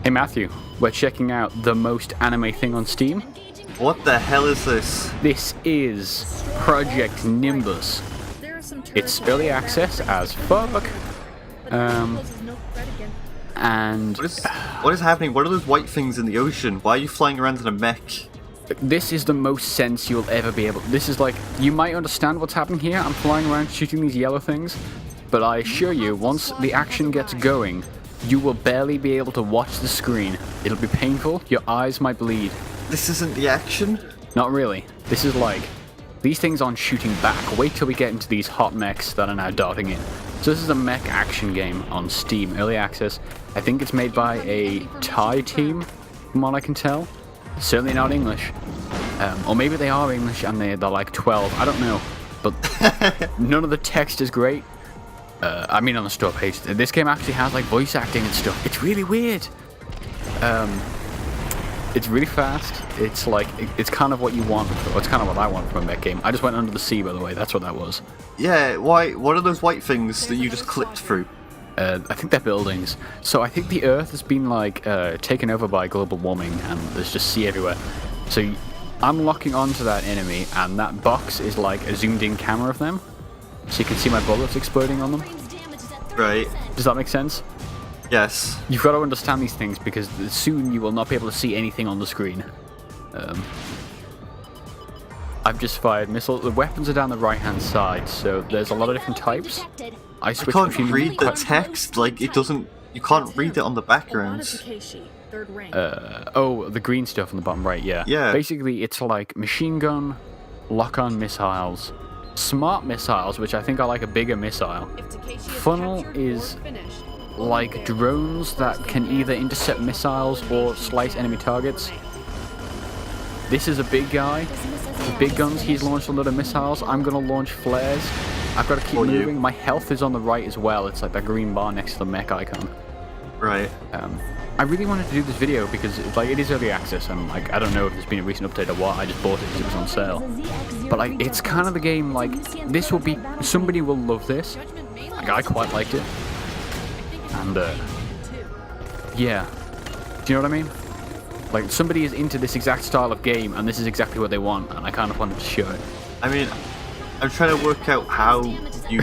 Hey Matthew, we're checking out the most anime thing on Steam. What the hell is this? This is Project Nimbus. It's early access as fuck. And What is happening? What are those white things in the ocean? Why are you flying around in a mech? this is the most sense you'll ever be able. This is like, you might understand what's happening here. I'm flying around shooting these yellow things, but I assure you, once the action gets going, you will barely be able to watch the screen. It'll be painful. Your eyes might bleed. This isn't the action? Not really. This is like, these things aren't shooting back. Wait till we get into these hot mechs that are now darting in. So this is a mech action game on Steam, early access. I think it's made by a Thai team, from what I can tell. Certainly not English. Or maybe they are English and they're like 12. I don't know. But none of the text is great. I mean on the store page. This game actually has like voice acting and stuff. It's really weird. It's really fast. It's like, it's kind of what you want. It's kind of what I want from a mech game. I just went under the sea, by the way. That's what that was. Yeah, why? What are those white things that you just clipped through? I think they're buildings. So I think the Earth has been like taken over by global warming, and there's just sea everywhere. So I'm locking onto that enemy, and that box is like a zoomed-in camera of them, so you can see my bullets exploding on them. Right. Does that make sense? Yes. You've got to understand these things because soon you will not be able to see anything on the screen. I've just fired missiles. The weapons are down the right-hand side, so there's a lot of different types. I can't read the text. Like it doesn't. You can't read it on the background. Oh, the green stuff on the bottom right. Yeah. Yeah. Basically, it's like machine gun, lock-on missiles, smart missiles, which I think are like a bigger missile. Funnel is like drones that can either intercept missiles or slice enemy targets. This is a big guy. With big guns, he's launched a lot of missiles. I'm gonna launch flares. I've got to keep moving. My health is on the right as well. It's like that green bar next to the mech icon. Right. I really wanted to do this video because like it is early access, and like I don't know if there's been a recent update or what. I just bought it because it was on sale. But like it's kind of the game. Like this will be, somebody will love this. Like I quite liked it. And yeah, do you know what I mean? Like somebody is into this exact style of game, and this is exactly what they want, and I kind of wanted to show it. I mean, I'm trying to work out how you.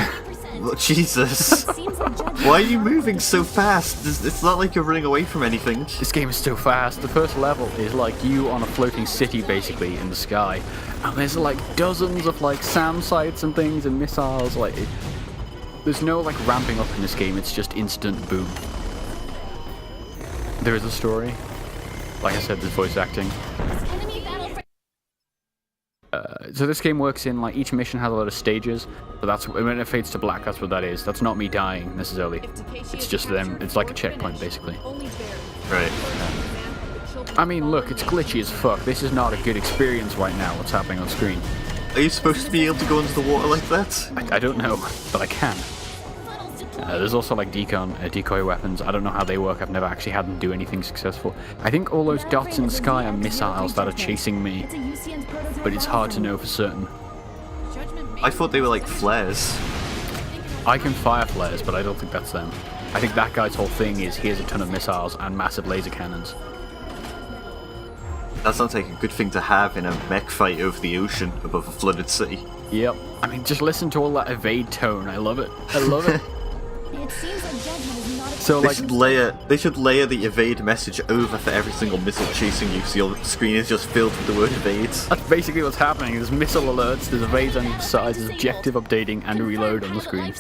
Oh, Jesus! Why are you moving so fast? It's not like you're running away from anything. This game is so fast. The first level is like you on a floating city, basically in the sky, and there's like dozens of like SAM sites and things and missiles. Like there's no like ramping up in this game. It's just instant boom. There is a story. Like I said, there's voice acting. So this game works in like each mission has a lot of stages. So that's when it fades to black. That's what that is. That's not me dying necessarily. It's just them. It's like a checkpoint basically. Right. I mean, look, it's glitchy as fuck. This is not a good experience right now. What's happening on screen? Are you supposed to be able to go into the water like that? I don't know, but I can. There's also like decoy weapons. I don't know how they work. I've never actually had them do anything successful. I think all those dots in the sky are missiles that are chasing me, but it's hard to know for certain. I thought they were like flares. I can fire flares, but I don't think that's them. I think that guy's whole thing is he has a ton of missiles and massive laser cannons. That sounds like a good thing to have in a mech fight over the ocean above a flooded city. Yep. I mean, just listen to all that evade tone. I love it. I love it. So they should layer the evade message over for every single missile chasing you, so your screen is just filled with the word evade. That's basically what's happening. There's missile alerts, there's evades on each side, there's objective updating and reload on the screen.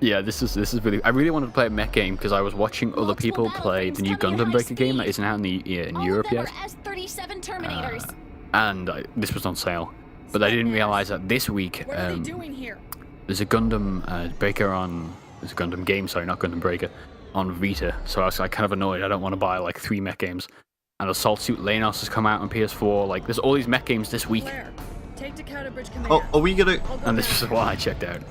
Yeah, this is really. I really wanted to play a mech game because I was watching other people play the new Gundam Breaker game that isn't out in Europe yet. This was on sale, but I didn't realize that this week there's a Gundam Breaker on. There's a Gundam game, sorry, not Gundam Breaker, on Vita. So I was like kind of annoyed. I don't want to buy like 3 mech games. And Assault Suit Lenos has come out on PS4. Like there's all these mech games this week. Oh, are we gonna? And this is what I checked out.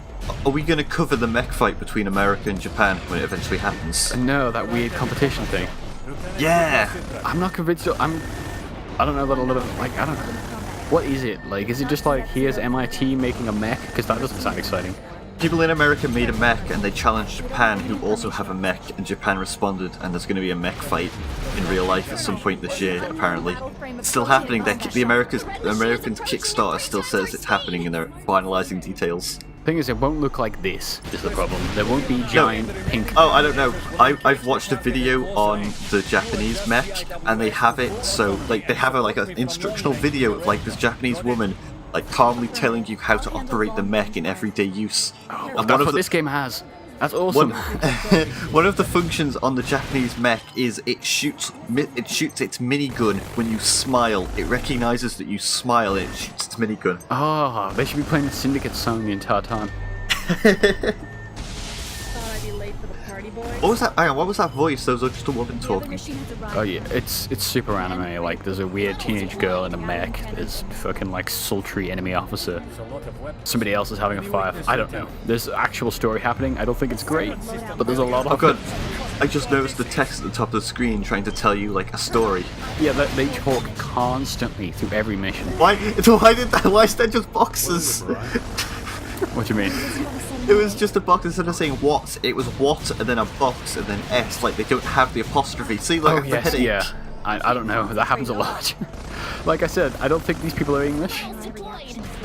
Are we gonna cover the mech fight between America and Japan when it eventually happens? No, that weird competition thing. Yeah. I'm not convinced. I don't know that a little. Like I don't know. What is it? Like, is it just like here's MIT making a mech? Because that doesn't sound exciting. People in America made a mech and they challenged Japan, who also have a mech, and Japan responded, and there's going to be a mech fight in real life at some point this year, apparently. It's still happening. The Americans Kickstarter still says it's happening and they're finalising details. Thing is, it won't look like this, is the problem. There won't be giant pink... Oh, I don't know. I've watched a video on the Japanese mech, and they have it so, like, they have like an instructional video of, like, this Japanese woman like calmly telling you how to operate the mech in everyday use. Oh, and that's what this game has. That's awesome. One of the functions on the Japanese mech is it shoots its minigun when you smile. It recognizes that you smile and it shoots its minigun. Oh, they should be playing the Syndicate song the entire time. What was that? Hang on, what was that voice? Those are just a woman talking. Oh yeah, it's super anime. Like, there's a weird teenage girl in a mech. There's fucking like sultry enemy officer. Somebody else is having a fire. I don't know. There's actual story happening. I don't think it's great, but there's a lot of it. I just noticed the text at the top of the screen trying to tell you like a story. Yeah, they talk constantly through every mission. Why is there just boxes? What do you mean? It was just a box instead of saying what. It was what and then a box and then S. Like they don't have the apostrophe. See, like the headache. Yeah. I don't know. That happens a lot. Like I said, I don't think these people are English,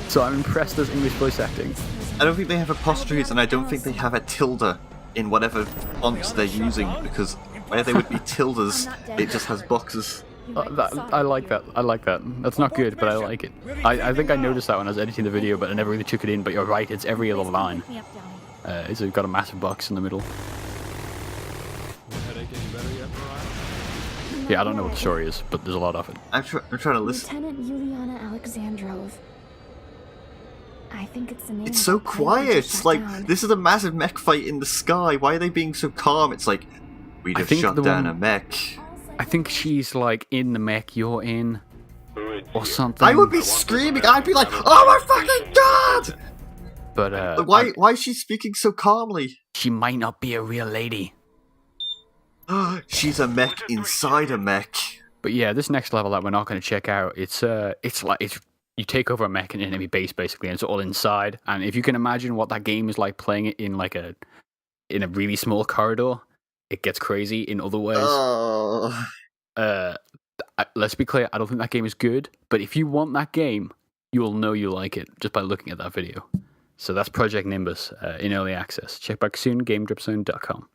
so I'm impressed there's English voice acting. I don't think they have apostrophes, and I don't think they have a tilde in whatever fonts they're using, because where they would be tildes, it just has boxes. I like that. I like that. That's not good, but I like it. I think I noticed that when I was editing the video, but I never really took it in. But you're right, it's every other line. It's got a massive box in the middle. Yeah, I don't know what the story is, but there's a lot of it. I'm trying to listen. Lieutenant Yuliana Alexandrov. I think it's the name. It's so quiet. It's like, this is a massive mech fight in the sky. Why are they being so calm? It's like, we just shot down a mech. I think she's like in the mech you're in, or something. I would be screaming. I'd be like, "Oh my fucking god!" But why is she speaking so calmly? She might not be a real lady. She's a mech inside a mech. But yeah, this next level that we're not going to check out, it's you take over a mech in an enemy base basically, and it's all inside. And if you can imagine what that game is like playing it in like in a really small corridor, it gets crazy in other ways. Oh. Let's be clear, I don't think that game is good, but if you want that game, you will know you like it just by looking at that video. So that's Project Nimbus in early access. Check back soon, GameDropZone.com.